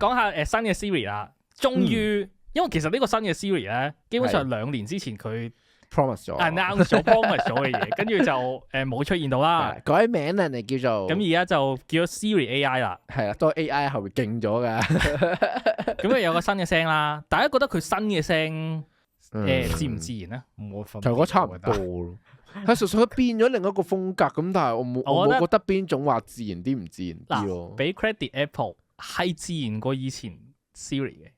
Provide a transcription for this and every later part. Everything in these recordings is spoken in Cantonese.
講下新嘅 Siri 啦，終於，因為其實呢個新嘅 Siri 咧，基本上2年之前佢 promise 咗 announce 咗 promise 咗嘅嘢，跟住就冇出現到啦。改名人哋叫做咁而家就叫咗 Siri AI 啦。係啦，都 AI 後面勁咗㗎。咁有個新嘅聲啦，大家覺得佢新嘅聲自唔自然咧？冇分別，同我差唔多咯。係純粹佢變咗另一個風格咁，但係我冇覺得邊種話自然啲唔自然啲咯。俾 credit Apple 係自然過以前 Siri 嘅。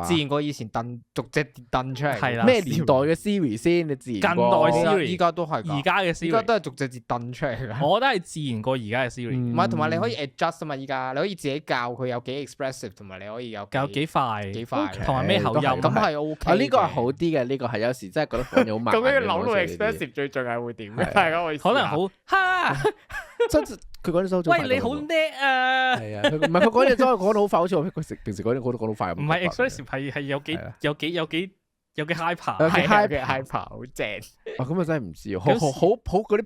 自然過以前逐隻掟出嚟。係啦，咩年代嘅 Siri 先？你自然近代 Siri 依家都係㗎，而家嘅 Siri 依家都係逐隻掟出嚟㗎。我覺得係自然過而家嘅 Siri。唔係，同埋你可以 adjust 啊嘛！依家你可以自己教佢有幾 expressive，同埋你可以有幾快，同埋咩口音，咁係 OK。呢個係好啲嘅，呢個係有時真係覺得講嘢好慢。究竟諗到 expressive 最盡係會點咧？大家可以可能好哈，真佢講啲收喂你好叻啊！係啊，唔係佢講嘢真係講得好快，好似我平時講嘢講得快咁。唔係 expressive 係有幾 hyper， 係 hyper 好正。咁啊真係唔知，好嗰啲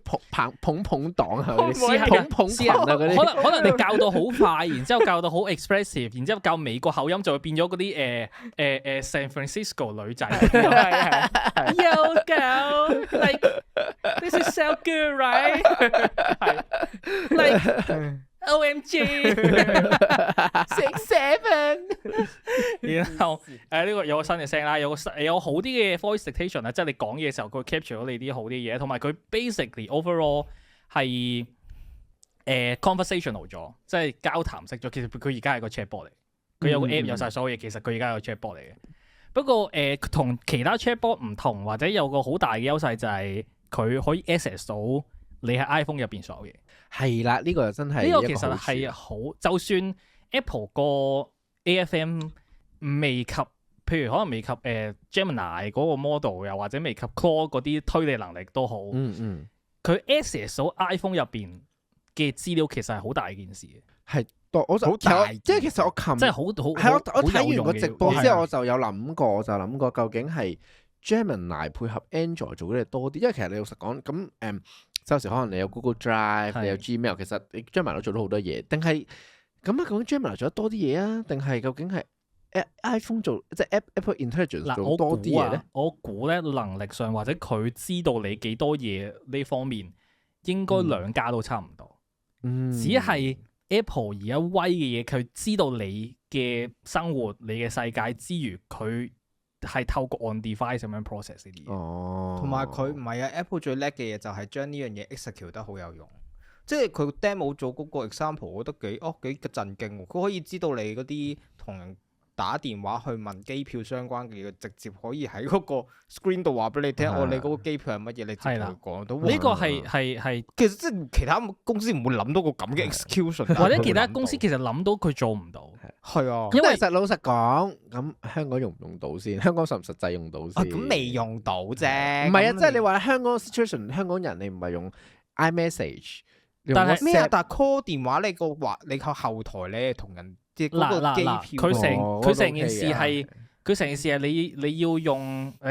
捧黨啊，嗰啲捧人啊嗰啲。可能你教到好快，然之後教到好 expressive，然之後教美國口音就會變咗嗰啲San Francisco 女仔。Yo girl, like this is so good, right? Like OMG 6-7。然後呢個有個新嘅聲啦，有好啲嘅 voice dictation 啦，即係你講嘢嘅時候佢 capture 咗你啲好啲嘢，同埋佢 basically overall 係conversational 咗，即係交談式咗。其實佢而家係個 chatbot 嚟，佢有個 app 有晒所有嘢，其實佢而家係個 chatbot 嚟嘅。不過同其他 chatbot 唔同，或者有個好大嘅優勢就係佢可以 access 到你喺 iPhone 入邊所有嘢。係啦，呢個真係呢個其實係好，就算 Apple 個 AFM 未及，譬如可能未及Gemini 嗰個 model， 又或者未及 Claude 嗰啲推理能力都好。佢 access 到 iPhone 入邊嘅資料，其實係好大件事嘅。係，我就即係其實我琴真係好係我睇完個直播之後，我就有諗過，究竟係 Gemini 配合 Android 做嘅嘢多啲，因為其實你老實講咁有時可能你有 Google Drive， 你有 Gmail， 其實你 Gemini 都做到好多嘢，定係咁啊？究竟 Gemini 做得多啲嘢啊？定係究竟係 iPhone 做即係 Apple Intelligence 做多啲嘢咧？我估咧能力上或者佢知道你幾多嘢呢方面，應該兩家都差唔多。只係 Apple 而家威嘅嘢，佢知道你嘅生活、你嘅世界之餘，佢係透過 on device 咁樣 process 呢啲嘢。同埋佢唔係啊 ，Apple 最叻嘅嘢就係將呢樣嘢 execute 得好有用。即係佢 demo 做嗰個 example，我覺得幾震驚喎。佢可以知道你嗰啲同人打電話去問機票相關嘅嘢，直接可以喺嗰個 screen 度話俾你聽，你嗰個機票係乜嘢，你直接同佢講到。呢個係其實即係其他公司唔會諗到個咁嘅 execution，或者其他公司其實諗到佢做唔到。係啊，因為其實老實講，咁香港用唔用到先？香港實唔實際用到先？咁未用到啫。唔係啊，即係你話香港 situation， 香港人你唔係用 iMessage， 但係咩啊？但係 call 電話你靠後台你係同人即係嗰個機票。佢成件事係你要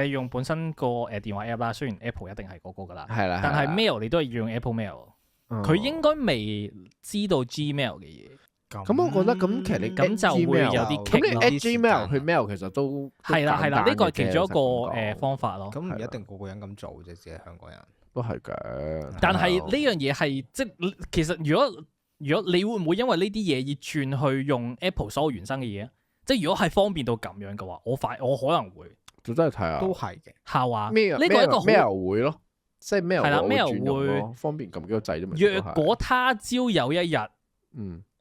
用本身個電話 app 啦。雖然 Apple 一定係嗰個噶啦，係啦，但係 mail 你都係要用 Apple Mail。佢應該未知道 Gmail 嘅嘢。咁我覺得咁其實你咁就會有啲咁你 at Gmail 去 mail 其實都係啦，呢個係其中一個方法咯。咁唔一定個個人咁做啫，只係香港人都係嘅。但係呢樣嘢係即係其實如果你會唔會因為呢啲嘢而轉去用 Apple 所有原生嘅嘢？即係如果係方便到咁樣嘅話，我可能會就真係睇下，都係嘅。下話呢個一個 mail 會咯，即係 mail 係啦 ，mail 會方便撳幾個掣啫嘛。若果他朝有一日，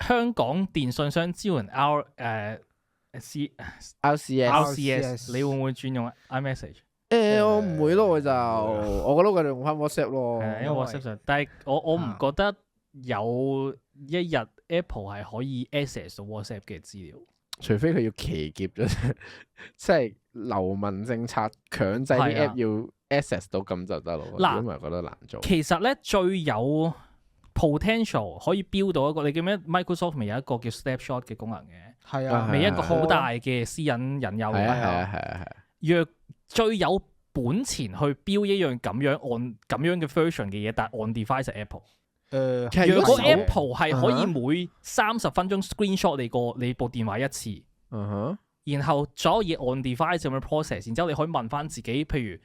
香港電信商招人 RCS， 你會唔會轉用 iMessage？我唔會咯，我覺得我繼續用翻 WhatsApp 咯。因為 WhatsApp 上，但係我唔覺得有一日 Apple 係可以 access 到 WhatsApp 嘅資料，除非佢要騎劫咗，即係流民政策強制啲 app 要 access 到咁就得咯。嗱，如果唔係覺得難做。其實咧最有 potential 可以標到一個，你記唔記得 Microsoft 咪有一個叫 Snapshot 嘅功能嘅？係啊，咪一個好大嘅私隱引誘嘅。係。若最有本錢去標一樣咁樣嘅 version 嘅嘢，但係 on device 係 Apple。其實如果手 Apple 係可以嗯每30分鐘 screenshot 你部電話一次，嗯哼然後所有嘢 on device 咁樣 process，然之後你可以問翻自己，譬如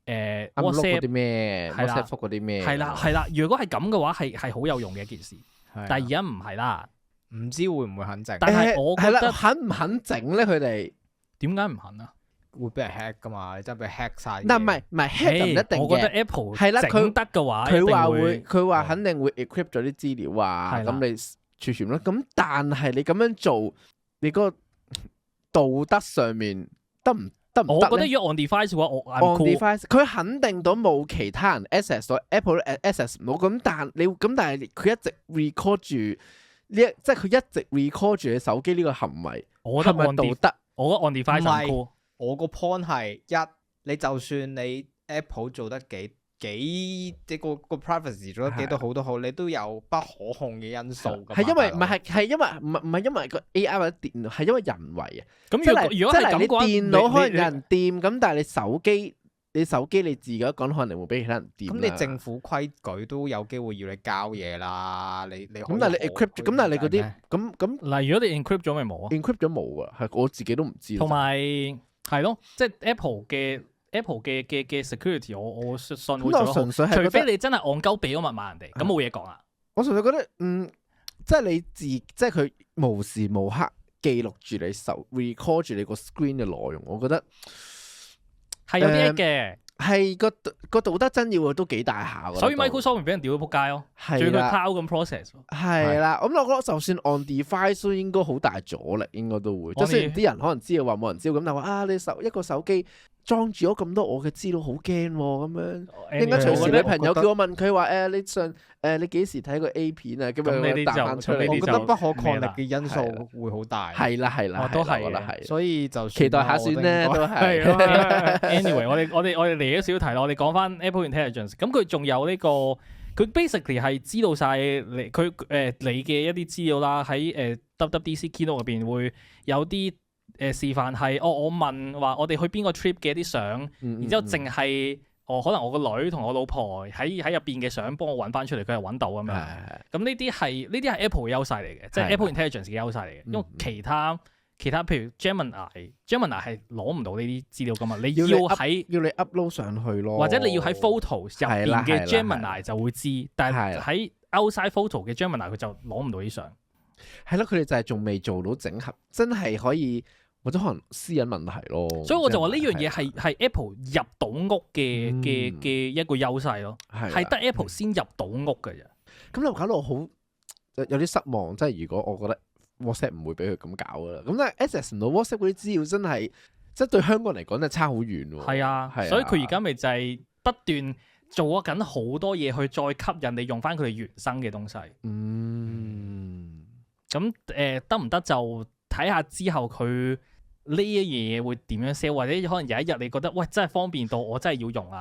，upload 嗰 WhatsApp 啲咩係啦，WhatsApp 覆嗰啲咩，係啦，如果係咁嘅話係好有用嘅一件事，係啊但係而家唔係啦。唔知會唔會肯整？但係我覺係啦，得肯唔肯整咧？佢哋點解唔肯啊？會俾人 hack 噶嘛？你真係俾 hack 晒。但唔係 hack 就唔一定我覺得嘅。 Apple 係啦佢整得嘅話，佢話一定會，佢話肯定會 encrypt 咗啲資料啊，係啦咁你儲存咯。咁但係你咁樣做，你嗰個道德上面得唔得唔我覺得得咧如果 on device 嘅話，我 I'm ？On cool device，佢肯定到冇其他人 access 到 Apple access 唔到。咁但係佢一直 record 住呢一，即係佢一直 record 住你手機呢個行為，我覺得係咪 on 道 device 德？我覺得 on device 唔係 I'm cool。我個 point 係你就算你 Apple 做得幾即個 privacy 做得幾多好都好，你都有不可控嘅因素㗎嘛。係因為唔大佬係因為唔係因為個 AI 或者電腦，係因為人為啊。咁即係如果係咁你嘅話，電腦可能你有人掂，咁但係你手機你自己一個人可能會俾其他人掂啦。咁你政府規矩都有機會要你交嘢啦，你咁但係你 encrypt 咁但係你嗰啲咁嗱，如果你 encrypt 咗咪冇啊？ encrypt 咗冇㗎，係我自己都唔知。同埋係咯，即係 Apple 嘅 security，我信會做咁我得好。純粹係覺得，除非你真係戇鳩俾咗密碼人哋，咁冇嘢講啦。我純粹覺得即係你即係佢無時無刻記錄住你record 住你個 screen 嘅內容，我覺得係有啲嘅，係個道德真要都幾大下㗎。所以 Microsoft 咪俾人屌到仆街咯，仲要佢係啦。 cloud 咁 process 喎。係啦，咁我覺得就算 on device 都應該好大阻力，應該都會。即係雖然啲人可能知道話冇人知道，咁但係話啊，你一個手機裝住咗咁多我嘅資料，好驚喎咁樣。應該隨時女朋友叫我問佢話你幾時睇過 A 片啊？咁咁呢啲樣答翻出嚟。我就呢啲覺得不可抗力嘅因係啦素會好大。係啦係啦，都係我覺得係。所以就期待下算咧，都係。係咯。Anyway，我哋離咗少題啦，我哋講翻 Apple Intelligence。咁佢仲有呢個，佢 basically 係知道晒你嘅一啲資料啦。喺WWDC Keynote 入邊會有啲示範係，我問話我哋去邊個 trip 嘅一啲相，然之後淨係可能我個女同我老婆喺入邊嘅相幫我揾翻出嚟，佢係揾到咁樣。咁呢啲係 Apple 嘅優勢嚟嘅，即係 Apple Intelligence 嘅優勢嚟嘅。因為其他譬如 Gemini 係攞唔到呢啲資料噶嘛，你要你 upload 上去咯，或者你要喺 Photos 入邊嘅係 Gemini 就會知，但係喺 outside photo 嘅 Gemini 佢就攞唔到啲相。係咯，佢哋就係仲未做到整合，真係可以。或者可能私隱問題咯，所以我就話呢樣嘢係 Apple 入到屋嘅一個優勢咯，係得 Apple 先入到屋嘅啫。咁就搞到我好有啲失望，即係如果我覺得 WhatsApp 唔會俾佢咁搞噶啦，咁但係 access 唔到 WhatsApp 嗰啲資料真係，即係對香港嚟講真係差好遠喎。係啊，所以佢而家咪就係不斷做緊好多嘢去再吸引你用翻佢哋原生嘅東西。咁得唔得就睇下之後佢呢一樣嘢會點樣 sell，或者可能有一日你覺得喂真係方便到我真係要用啊。